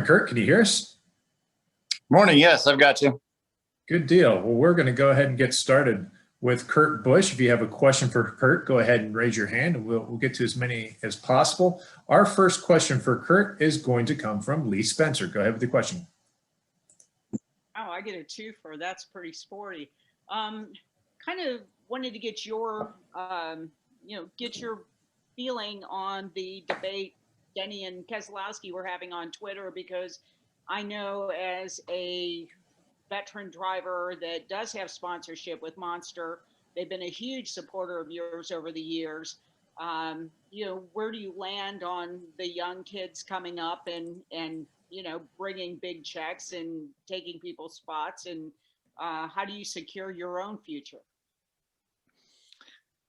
Morning, Kurt. Can you hear us? Morning. Yes, I've got you. Good deal. Well, we're going to go ahead and get started with Kurt Busch. If you have a question for Kurt, go ahead and raise your hand, and we'll get to as many as possible. Our first question for Kurt is going to come from Lee Spencer. Go ahead with the question. Oh, I get a twofer. That's pretty sporty. Kind of wanted to get your, get your feeling on the debate Denny and Keselowski were having on Twitter, because I know as a veteran driver that does have sponsorship with Monster, they've been a huge supporter of yours over the years. Where do you land on the young kids coming up and bringing big checks and taking people's spots, and how do you secure your own future?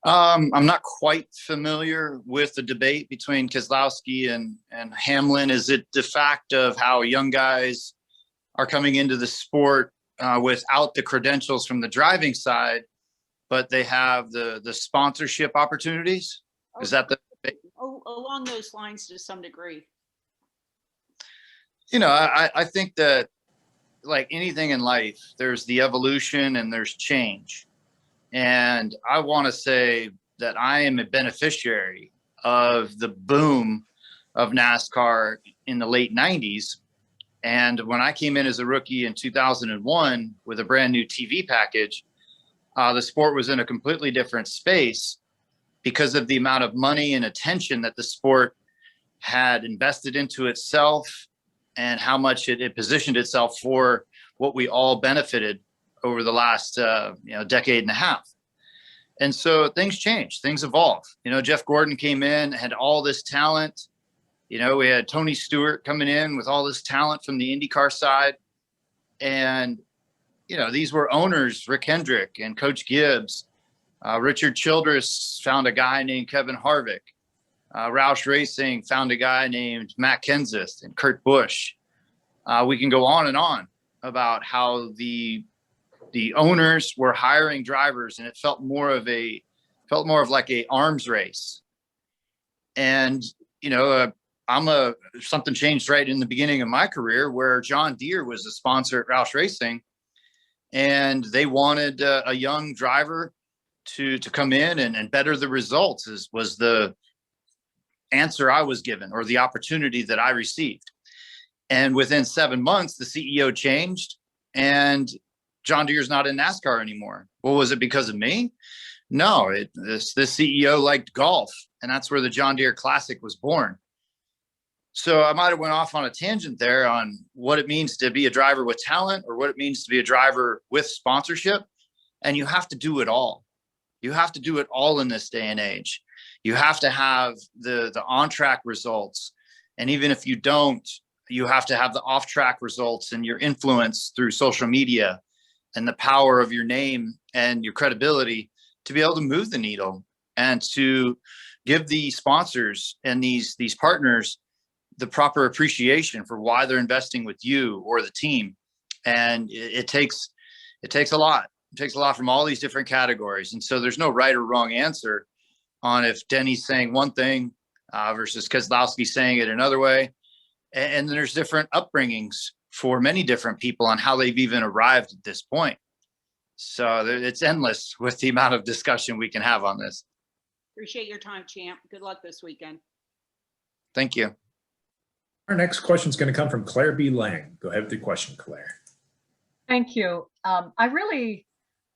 I'm not quite familiar with the debate between Keselowski and Hamlin. Is it the fact of how young guys are coming into the sport without the credentials from the driving side, but they have the sponsorship opportunities? Is that the debate? Along those lines to some degree. I think that, like anything in life, there's the evolution and there's change. And I want to say that I am a beneficiary of the boom of NASCAR in the late 90s. And when I came in as a rookie in 2001 with a brand new TV package, the sport was in a completely different space because of the amount of money and attention that the sport had invested into itself and how much it positioned itself for what we all benefited over the last decade and a half. And so things change, things evolve. Jeff Gordon came in, had all this talent. We had Tony Stewart coming in with all this talent from the IndyCar side. And, these were owners, Rick Hendrick and Coach Gibbs. Richard Childress found a guy named Kevin Harvick. Roush Racing found a guy named Matt Kenseth and Kurt Busch. We can go on and on about how the owners were hiring drivers, and it felt more of like a arms race. And, something changed right in the beginning of my career where John Deere was a sponsor at Roush Racing, and they wanted a young driver to come in and better the results was the answer I was given, or the opportunity that I received. And within 7 months, the CEO changed and John Deere's not in NASCAR anymore. Well, was it because of me? No, this CEO liked golf, and that's where the John Deere Classic was born. So I might have went off on a tangent there on what it means to be a driver with talent, or what it means to be a driver with sponsorship. And you have to do it all. You have to do it all in this day and age. You have to have the on-track results. And even if you don't, you have to have the off-track results and your influence through social media and the power of your name and your credibility to be able to move the needle and to give the sponsors and these partners the proper appreciation for why they're investing with you or the team. And it takes a lot. It takes a lot from all these different categories. And so there's no right or wrong answer on if Denny's saying one thing versus Keselowski saying it another way. And there's different upbringings for many different people on how they've even arrived at this point. So it's endless with the amount of discussion we can have on this. Appreciate your time, champ. Good luck this weekend. Thank you. Our next question is going to come from Claire B. Lang. Go ahead with your question, Claire. Thank you. I really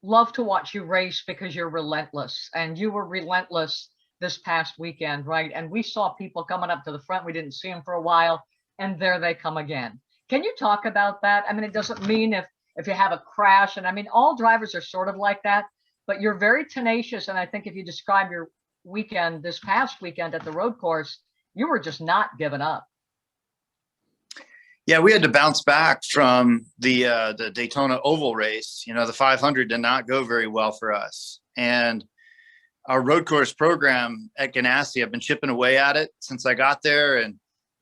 love to watch you race because you're relentless, and you were relentless this past weekend, right? And we saw people coming up to the front. We didn't see them for a while, and there they come again. Can you talk about that? I mean, it doesn't mean if you have a crash, and I mean, all drivers are sort of like that, but you're very tenacious. And I think if you describe your weekend, this past weekend at the road course, you were just not giving up. Yeah, we had to bounce back from the Daytona Oval race. The 500 did not go very well for us. And our road course program at Ganassi, I've been chipping away at it since I got there. And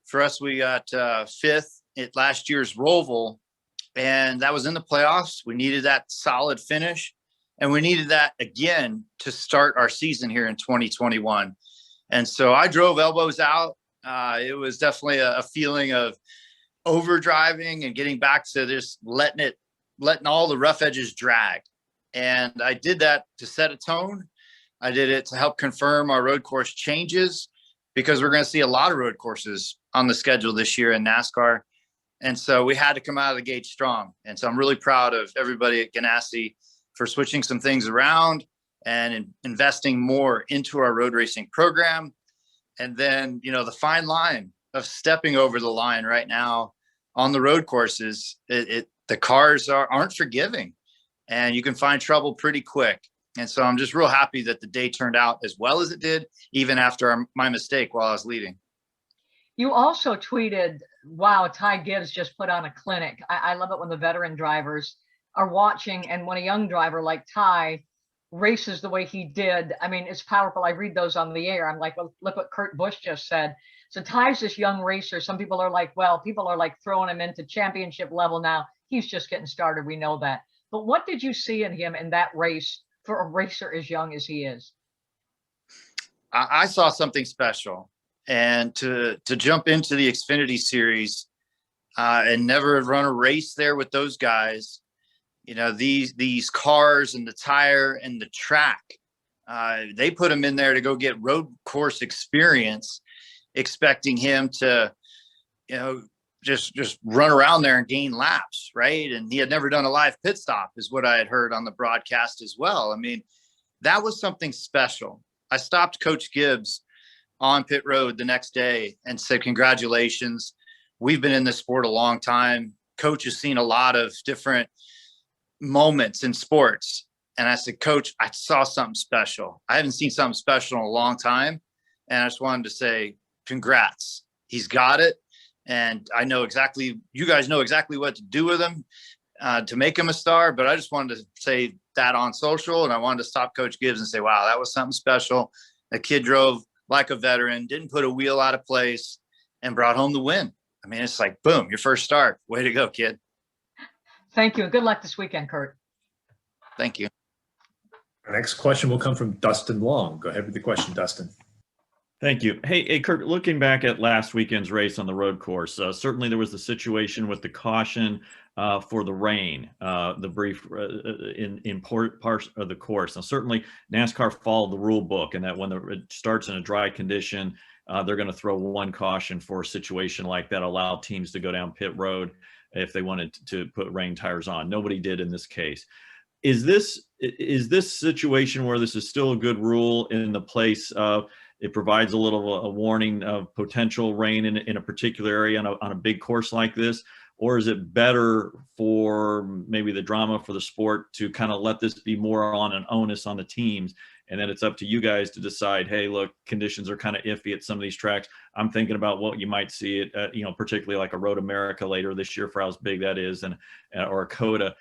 for us, we got fifth at last year's Roval, and that was in the playoffs. We needed that solid finish, and we needed that again to start our season here in 2021. And so I drove elbows out. It was definitely a feeling of overdriving and getting back to just letting all the rough edges drag. And I did that to set a tone. I did it to help confirm our road course changes, because we're going to see a lot of road courses on the schedule this year in NASCAR. And so we had to come out of the gate strong. And so I'm really proud of everybody at Ganassi for switching some things around and investing more into our road racing program. And then, the fine line of stepping over the line right now on the road courses, the cars aren't forgiving, and you can find trouble pretty quick. And so I'm just real happy that the day turned out as well as it did, even after my mistake while I was leading. You also tweeted, wow, Ty Gibbs just put on a clinic. I love it when the veteran drivers are watching, and when a young driver like Ty races the way he did, I mean, it's powerful. I read those on the air. I'm like, well, look what Kurt Busch just said. So Ty's this young racer. Some people are like, well, people are like throwing him into championship level now. He's just getting started. We know that. But what did you see in him in that race for a racer as young as he is? I saw something special. And to jump into the Xfinity series and never run a race there with those guys, these cars and the tire and the track, they put him in there to go get road course experience, expecting him to, just run around there and gain laps, right? And he had never done a live pit stop, is what I had heard on the broadcast as well. I mean, that was something special. I stopped Coach Gibbs on pit road the next day and said, congratulations. We've been in this sport a long time. Coach has seen a lot of different moments in sports. And I said, Coach, I saw something special. I haven't seen something special in a long time. And I just wanted to say, congrats. He's got it. And you guys know exactly what to do with him to make him a star. But I just wanted to say that on social. And I wanted to stop Coach Gibbs and say, wow, that was something special. The kid drove like a veteran, didn't put a wheel out of place, and brought home the win. I mean, it's like, boom, your first start. Way to go, kid. Thank you. Good luck this weekend, Kurt. Thank you. Our next question will come from Dustin Long. Go ahead with the question, Dustin. Thank you. Hey, Kurt, looking back at last weekend's race on the road course, certainly there was the situation with the caution for the rain, the brief in part of the course. Now, certainly NASCAR followed the rule book, and that when it starts in a dry condition, they're going to throw one caution for a situation like that, allow teams to go down pit road if they wanted to put rain tires on. Nobody did in this case. Is this situation where this is still a good rule in the place of it provides a little a warning of potential rain in a particular area on a big course like this? Or is it better for maybe the drama for the sport to kind of let this be more on an onus on the teams, and then it's up to you guys to decide, hey, look, conditions are kind of iffy at some of these tracks. I'm thinking about what you might see at, particularly like a Road America later this year for how big that is, or a COTA.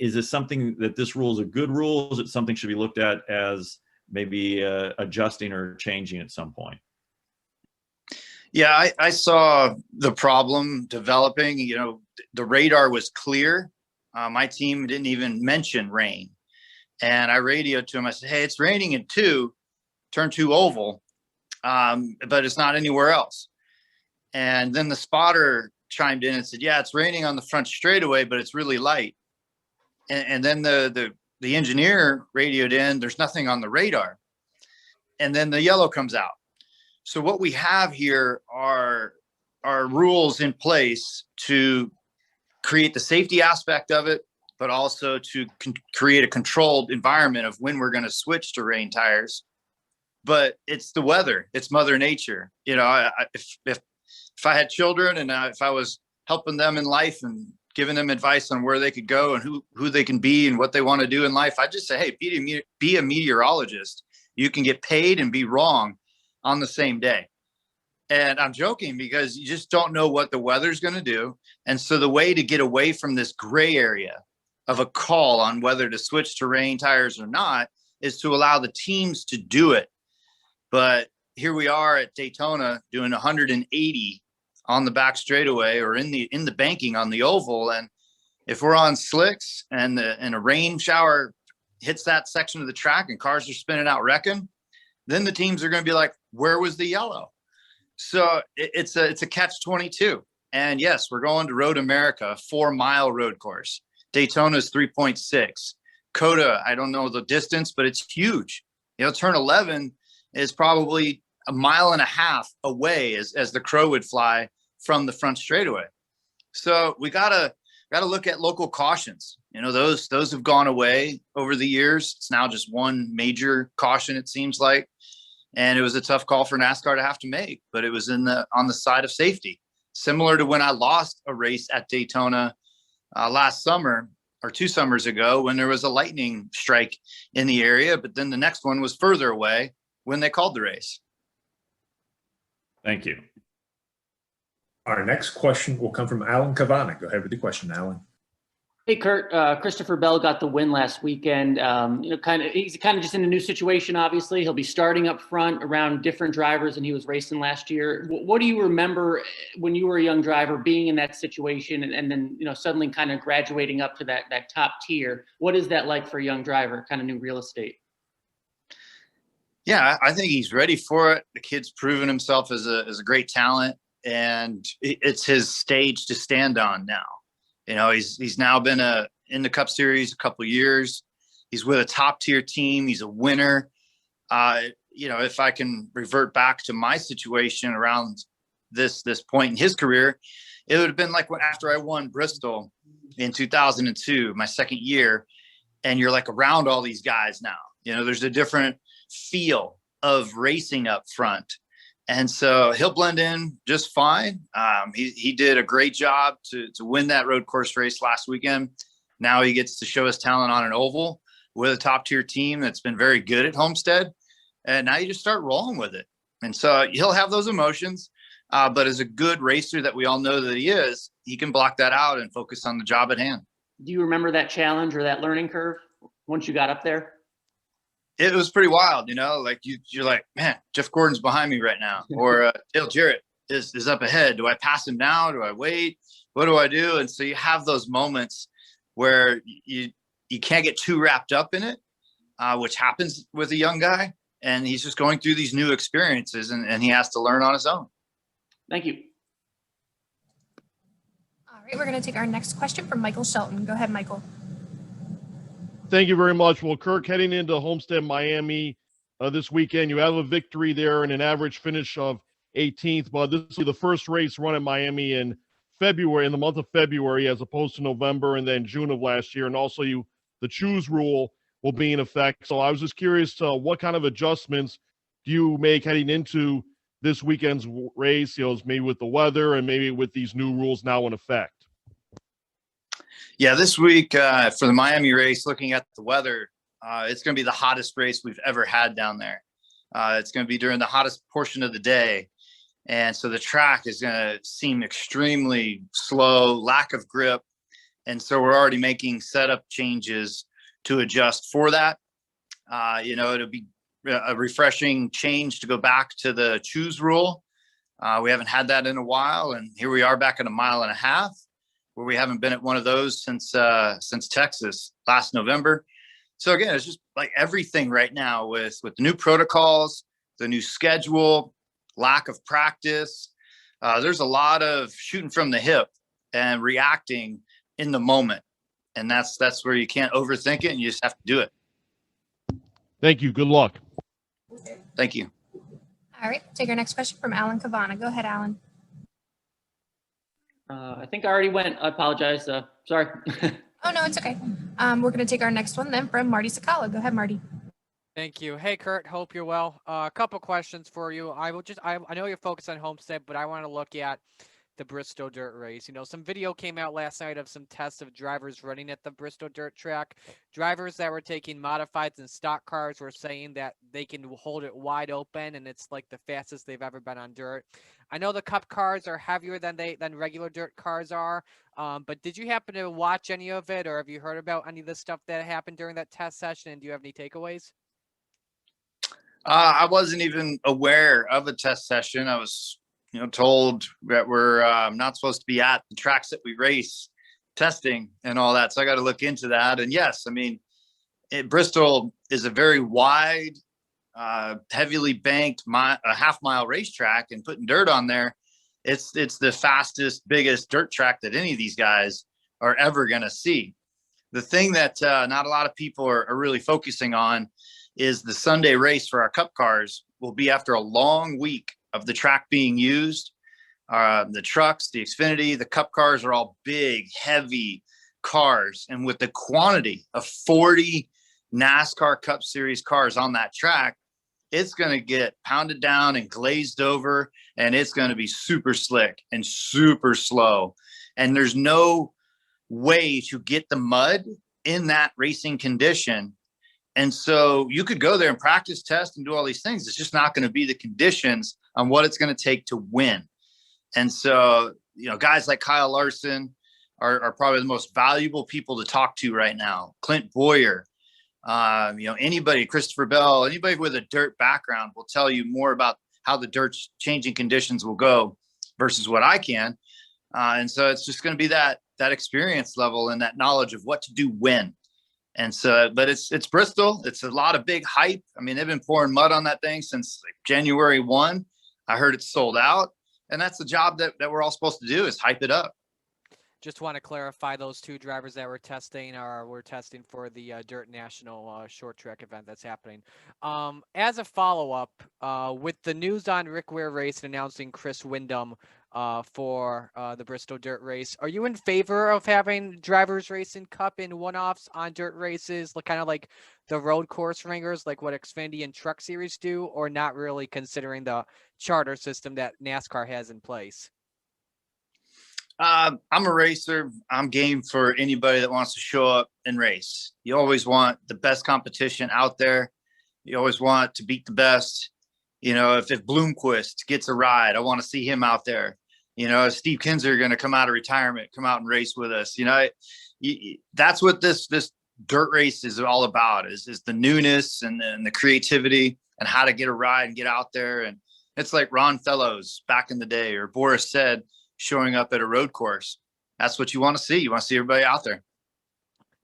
Is this something that this rule is a good rule? Is it something should be looked at as maybe adjusting or changing at some point? Yeah, I saw the problem developing. The radar was clear. My team didn't even mention rain. And I radioed to him. I said, hey, it's raining in turn 2 oval, but it's not anywhere else. And then the spotter chimed in and said, yeah, it's raining on the front straightaway, but it's really light. And then the engineer radioed in, there's nothing on the radar. And then the yellow comes out. So what we have here are rules in place to create the safety aspect of it, but also to create a controlled environment of when we're going to switch to rain tires. But it's the weather, it's Mother Nature. If I had children and if I was helping them in life and giving them advice on where they could go and who they can be and what they want to do in life, I just say, hey, be a meteorologist. You can get paid and be wrong on the same day. And I'm joking because you just don't know what the weather's going to do. And so the way to get away from this gray area of a call on whether to switch to rain tires or not is to allow the teams to do it. But here we are at Daytona doing 180 on the back straightaway or in the banking on the oval. And if we're on slicks and a rain shower hits that section of the track and cars are spinning out wrecking, then the teams are going to be like, where was the yellow? So it's a catch-22. And yes, we're going to Road America, a 4-mile road course. Daytona is 3.6. COTA, I don't know the distance, but it's huge. Turn 11 is probably 1.5 miles away as the crow would fly from the front straightaway. So we gotta look at local cautions. Those have gone away over the years. It's now just one major caution, it seems like. And it was a tough call for NASCAR to have to make, but it was on the side of safety. Similar to when I lost a race at Daytona last summer or 2 summers ago, when there was a lightning strike in the area, but then the next one was further away when they called the race. Thank you. Our next question will come from Alan Cavana. Go ahead with the question, Alan. Hey, Kurt. Christopher Bell got the win last weekend. He's kind of just in a new situation. Obviously, he'll be starting up front around different drivers than he was racing last year. What do you remember when you were a young driver being in that situation, and then suddenly kind of graduating up to that top tier? What is that like for a young driver? Kind of new real estate. Yeah, I think he's ready for it. The kid's proven himself as a great talent, and it's his stage to stand on now. He's now been in the Cup Series a couple of years. He's with a top tier team. He's a winner. If I can revert back to my situation around this point in his career, it would have been like after I won Bristol in 2002, my second year, and you're like around all these guys now. There's a different feel of racing up front. And so he'll blend in just fine. He did a great job to win that road course race last weekend. Now he gets to show his talent on an oval with a top tier team that's been very good at Homestead. And now you just start rolling with it. And so he'll have those emotions. But as a good racer that we all know that he is, he can block that out and focus on the job at hand. Do you remember that challenge or that learning curve once you got up there? It was pretty wild, like you're like, man, Jeff Gordon's behind me right now. Or Dale Jarrett is up ahead. Do I pass him now? Do I wait? What do I do? And so you have those moments where you can't get too wrapped up in it, which happens with a young guy. And he's just going through these new experiences and he has to learn on his own. Thank you. All right, we're going to take our next question from Michael Shelton. Go ahead, Michael. Thank you very much. Well, Kirk, heading into Homestead-Miami this weekend, you have a victory there and an average finish of 18th, but this is the first race run at Miami in February, in the month of February, as opposed to November and then June of last year. And also the choose rule will be in effect. So I was just curious, what kind of adjustments do you make heading into this weekend's race, maybe with the weather and maybe with these new rules now in effect? Yeah, this week for the Miami race, looking at the weather, it's going to be the hottest race we've ever had down there. It's going to be during the hottest portion of the day. And so the track is going to seem extremely slow, lack of grip. And so we're already making setup changes to adjust for that. It'll be a refreshing change to go back to the choose rule. We haven't had that in a while. And here we are back at 1.5 miles. Where we haven't been at one of those since Texas last November. So again, it's just like everything right now with the new protocols, the new schedule, lack of practice. There's a lot of shooting from the hip and reacting in the moment. And that's where you can't overthink it and you just have to do it. Thank you. Good luck. Thank you. All right, take our next question from Alan Cavana. Go ahead, Alan. I think I already went. I apologize. Sorry. Oh, no, it's okay. We're going to take our next one then from Marty Sakala. Go ahead, Marty. Thank you. Hey, Kurt, hope you're well. A couple questions for you. I know you're focused on Homestead, but I want to look at the Bristol dirt race. Some video came out last night of some tests of drivers running at the Bristol dirt track. Drivers that were taking modifieds and stock cars were saying that they can hold it wide open and it's like the fastest they've ever been on dirt. I know the Cup cars are heavier than regular dirt cars are, but did you happen to watch any of it, or have you heard about any of the stuff that happened during that test session, and do you have any takeaways? I wasn't even aware of a test session. I was told that we're not supposed to be at the tracks that we race testing and all that. So I got to look into that. And yes, I mean, Bristol is a very wide, heavily banked a half-mile racetrack, and putting dirt on there It's the fastest, biggest dirt track that any of these guys are ever going to see. The thing that not a lot of people are really focusing on is the Sunday race for our Cup cars will be after a long week of the track being used. The trucks, the Xfinity, the Cup cars are all big, heavy cars. And with the quantity of 40 NASCAR Cup Series cars on that track, it's going to get pounded down and glazed over, and it's going to be super slick and super slow. And there's no way to get the mud in that racing condition. And so you could go there and practice, test, and do all these things. It's just not going to be the conditions on what it's going to take to win. And so, guys like Kyle Larson are probably the most valuable people to talk to right now. Clint Boyer, anybody, Christopher Bell, anybody with a dirt background will tell you more about how the dirt's changing conditions will go versus what I can. And so it's just going to be that experience level and that knowledge of what to do when. And so, but it's Bristol. It's a lot of big hype. I mean, they've been pouring mud on that thing since like January 1. I heard it's sold out. And that's the job that we're all supposed to do, is hype it up. Just want to clarify, those two drivers that we're testing for the Dirt National short track event that's happening. As a follow-up, with the news on Rick Ware race announcing Chris Windom for the Bristol Dirt Race, are you in favor of having drivers racing Cup in one-offs on dirt races, kind of like the road course ringers, like what Xfinity and Truck Series do, or not really, considering the charter system that NASCAR has in place? I'm a racer. I'm game for anybody that wants to show up and race. You always want the best competition out there. You always want to beat the best. If Bloomquist gets a ride, I want to see him out there. Is Steve Kinzer going to come out of retirement, come out and race with us? That's what this dirt race is all about, is the newness and the creativity and how to get a ride and get out there. And it's like Ron Fellows back in the day, or Boris said, showing up at a road course. That's what you want to see. You want to see everybody out there.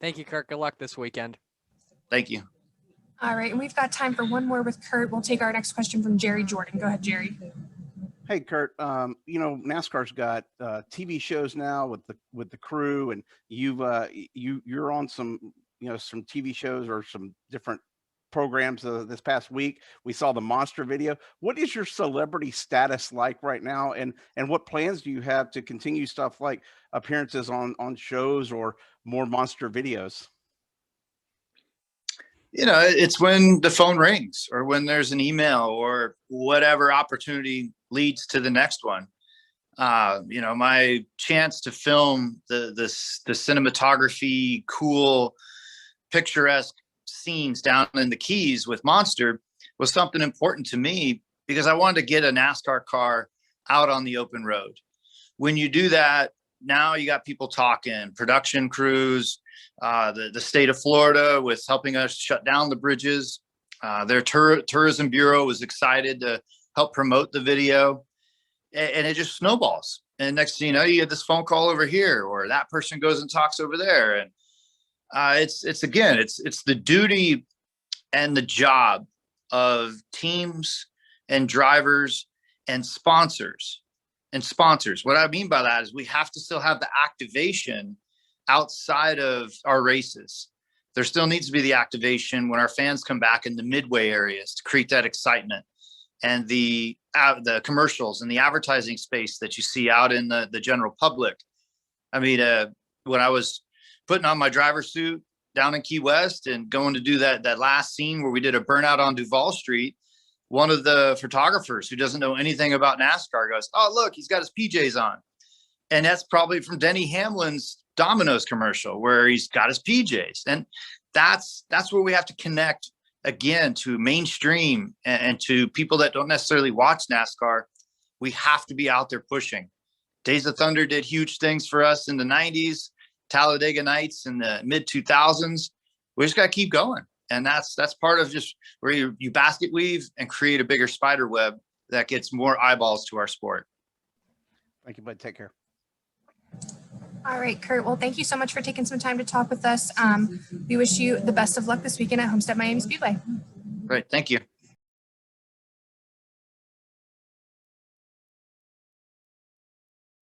Thank you, Kurt. Good luck this weekend. Thank you. All right, and we've got time for one more with Kurt. We'll take our next question from Jerry Jordan. Go ahead, Jerry. Hey, Kurt. NASCAR's got TV shows now with the crew, and you're on some TV shows or some different programs this past week. We saw the Monster video. What is your celebrity status like right now, and what plans do you have to continue stuff like appearances on shows or more Monster videos? It's when the phone rings or when there's an email or whatever opportunity leads to the next one. My chance to film the cinematography, cool, picturesque scenes down in the Keys with Monster was something important to me, because I wanted to get a NASCAR car out on the open road. When you do that, now you got people talking, production crews, the state of Florida with helping us shut down the bridges. Their tourism bureau was excited to help promote the video, and it just snowballs. And next thing you know, you get this phone call over here, or that person goes and talks over there. And it's the duty and the job of teams and drivers and sponsors. What I mean by that is we have to still have the activation outside of our races. There still needs to be the activation when our fans come back in the midway areas to create that excitement, and the commercials and the advertising space that you see out in the general public. I mean, when I was putting on my driver suit down in Key West and going to do that last scene where we did a burnout on Duval Street, one of the photographers who doesn't know anything about NASCAR goes, "Oh, look, he's got his PJs on." And that's probably from Denny Hamlin's Domino's commercial where he's got his PJs. And that's where we have to connect again to mainstream and to people that don't necessarily watch NASCAR. We have to be out there pushing. Days of Thunder did huge things for us in the 90s, Talladega Nights in the mid 2000s. We just got to keep going. And that's part of just where you basket weave and create a bigger spider web that gets more eyeballs to our sport. Thank you, bud. Take care. All right, Kurt. Well, thank you so much for taking some time to talk with us. We wish you the best of luck this weekend at Homestead-Miami Speedway. Great. Thank you.